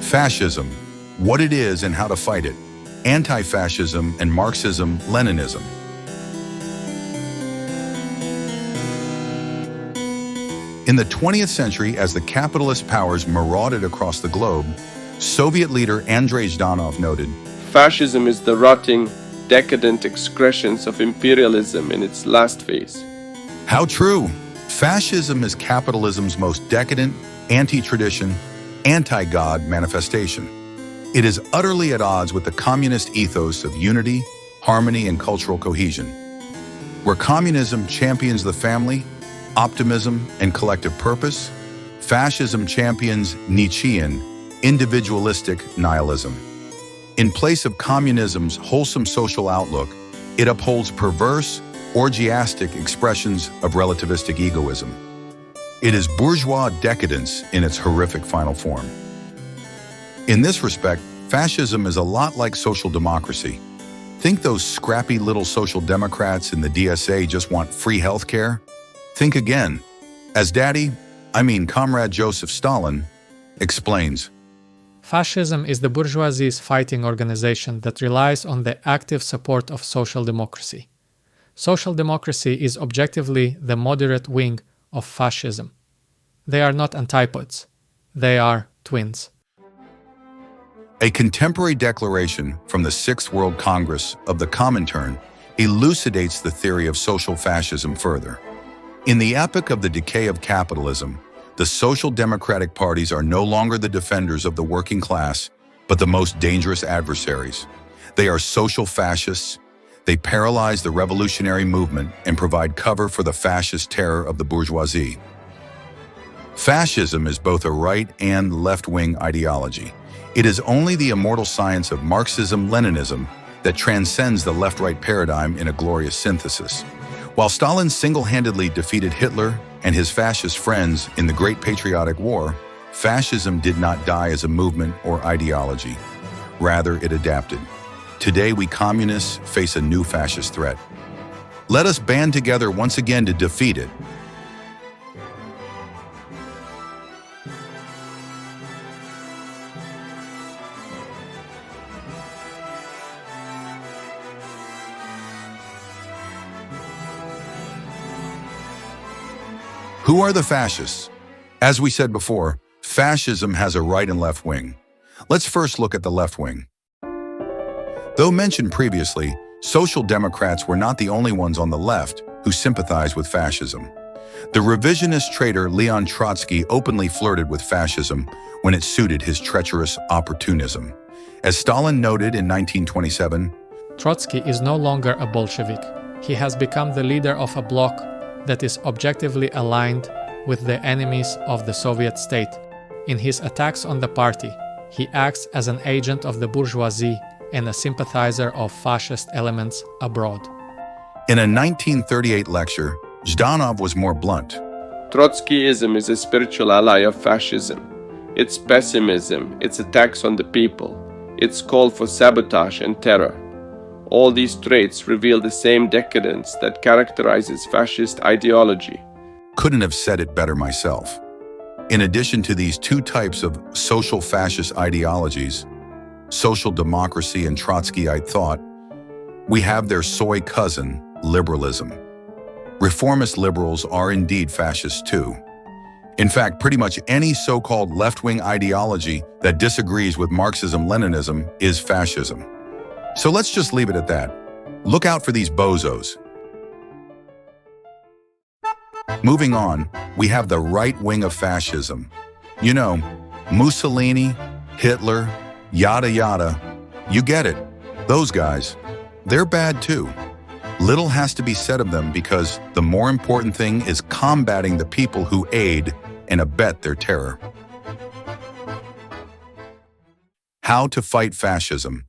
Fascism, what it is and how to fight it. Antifascism and Marxism-Leninism. In the 20th century, as the capitalist powers marauded across the globe, Soviet leader Andrei Zhdanov noted, "Fascism is the rotting, decadent excrescence of imperialism in its last phase." How true! Fascism is capitalism's most decadent, anti-tradition, anti-God manifestation. It is utterly at odds with the communist ethos of unity, harmony, and cultural cohesion. Where communism champions the family, optimism, and collective purpose, fascism champions Nietzschean, individualistic nihilism. In place of communism's wholesome social outlook, it upholds perverse, orgiastic expressions of relativistic egoism. It is bourgeois decadence in its horrific final form. In this respect, fascism is a lot like social democracy. Think those scrappy little social democrats in the DSA just want free health care? Think again. As Comrade Joseph Stalin, explains, Fascism is the bourgeoisie's fighting organization that relies on the active support of social democracy. Social democracy is objectively the moderate wing of fascism. They are not antipodes. They are twins. A contemporary declaration from the Sixth World Congress of the Comintern elucidates the theory of social fascism further. In the epoch of the decay of capitalism, the social democratic parties are no longer the defenders of the working class, but the most dangerous adversaries. They are social fascists. They paralyze the revolutionary movement and provide cover for the fascist terror of the bourgeoisie. Fascism is both a right and left-wing ideology. It is only the immortal science of Marxism-Leninism that transcends the left-right paradigm in a glorious synthesis. While Stalin single-handedly defeated Hitler and his fascist friends in the Great Patriotic War, fascism did not die as a movement or ideology. Rather, it adapted. Today, we communists face a new fascist threat. Let us band together once again to defeat it. Who are the fascists? As we said before, fascism has a right and left wing. Let's first look at the left wing. Though mentioned previously, social democrats were not the only ones on the left who sympathized with fascism. The revisionist traitor Leon Trotsky openly flirted with fascism when it suited his treacherous opportunism. As Stalin noted in 1927, Trotsky is no longer a Bolshevik. He has become the leader of a bloc that is objectively aligned with the enemies of the Soviet state. In his attacks on the party, he acts as an agent of the bourgeoisie and a sympathizer of fascist elements abroad. In a 1938 lecture, Zhdanov was more blunt. Trotskyism is a spiritual ally of fascism. Its pessimism, its attacks on the people, its call for sabotage and terror. All these traits reveal the same decadence that characterizes fascist ideology. Couldn't have said it better myself. In addition to these two types of social fascist ideologies, social democracy and Trotskyite thought, we have their soy cousin, liberalism. Reformist liberals are indeed fascists too. In fact, pretty much any so-called left-wing ideology that disagrees with Marxism-Leninism is fascism. So let's just leave it at that. Look out for these bozos. Moving on, we have the right wing of fascism. You know, Mussolini, Hitler, yada yada. You get it. Those guys, they're bad too. Little has to be said of them because the more important thing is combating the people who aid and abet their terror. How to fight fascism.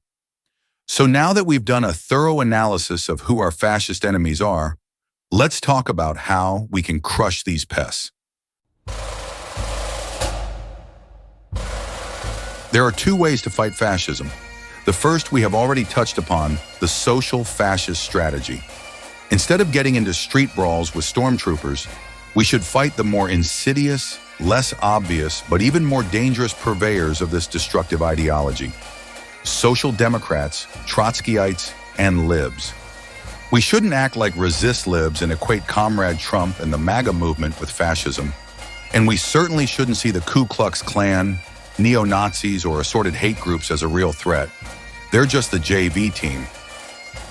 So now that we've done a thorough analysis of who our fascist enemies are, let's talk about how we can crush these pests. There are two ways to fight fascism. The first we have already touched upon, the social fascist strategy. Instead of getting into street brawls with stormtroopers, we should fight the more insidious, less obvious, but even more dangerous purveyors of this destructive ideology: social democrats, Trotskyites, and libs. We shouldn't act like resist libs and equate Comrade Trump and the MAGA movement with fascism. And we certainly shouldn't see the Ku Klux Klan, neo-Nazis, or assorted hate groups as a real threat. They're just the JV team.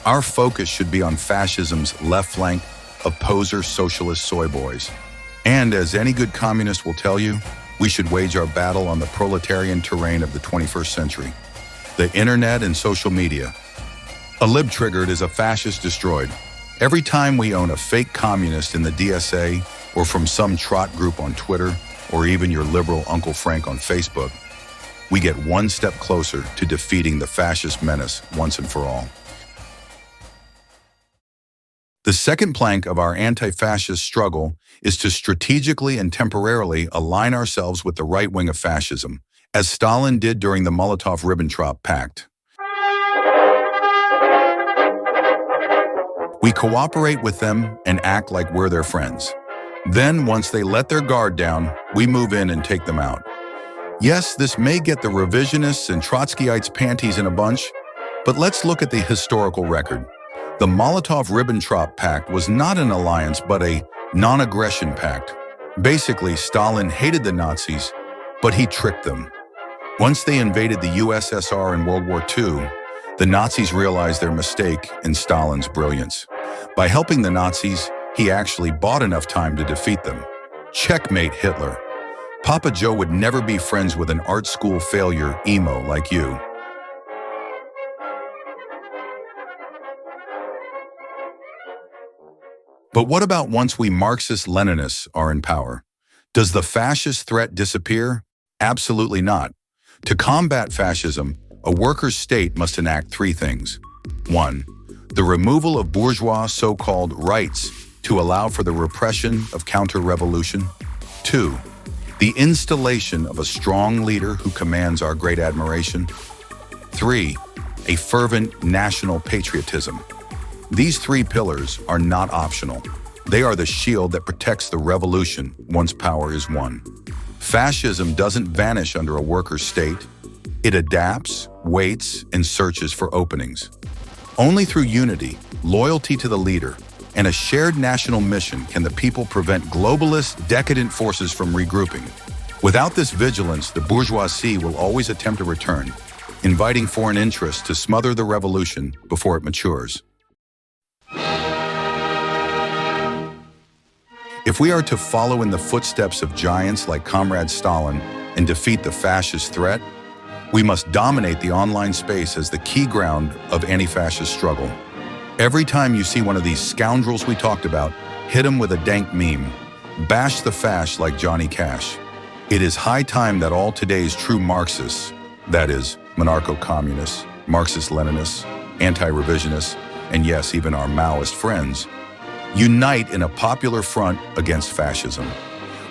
Our focus should be on fascism's left flank of poser socialist soy boys. And as any good communist will tell you, we should wage our battle on the proletarian terrain of the 21st century: the internet and social media. A lib triggered is a fascist destroyed. Every time we own a fake communist in the DSA, or from some trot group on Twitter, or even your liberal Uncle Frank on Facebook, we get one step closer to defeating the fascist menace once and for all. The second plank of our anti-fascist struggle is to strategically and temporarily align ourselves with the right wing of fascism, as Stalin did during the Molotov-Ribbentrop Pact. We cooperate with them and act like we're their friends. Then, once they let their guard down, we move in and take them out. Yes, this may get the revisionists and Trotskyites' panties in a bunch, but let's look at the historical record. The Molotov-Ribbentrop Pact was not an alliance, but a non-aggression pact. Basically, Stalin hated the Nazis, but he tricked them. Once they invaded the USSR in World War II, the Nazis realized their mistake in Stalin's brilliance. By helping the Nazis, he actually bought enough time to defeat them. Checkmate Hitler. Papa Joe would never be friends with an art school failure emo like you. But what about once we Marxist-Leninists are in power? Does the fascist threat disappear? Absolutely not. To combat fascism, a workers' state must enact three things. 1. The removal of bourgeois so-called rights to allow for the repression of counter-revolution. 2. The installation of a strong leader who commands our great admiration. 3. A fervent national patriotism. These three pillars are not optional. They are the shield that protects the revolution once power is won. Fascism doesn't vanish under a workers' state. It adapts, waits, and searches for openings. Only through unity, loyalty to the leader, and a shared national mission can the people prevent globalist, decadent forces from regrouping. Without this vigilance, the bourgeoisie will always attempt a return, inviting foreign interests to smother the revolution before it matures. If we are to follow in the footsteps of giants like Comrade Stalin and defeat the fascist threat, we must dominate the online space as the key ground of anti-fascist struggle. Every time you see one of these scoundrels we talked about, hit them with a dank meme. Bash the fash like Johnny Cash. It is high time that all today's true Marxists, that is, monarcho-communists, Marxist-Leninists, anti-revisionists, and yes, even our Maoist friends, unite in a popular front against fascism.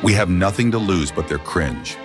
We have nothing to lose but their cringe.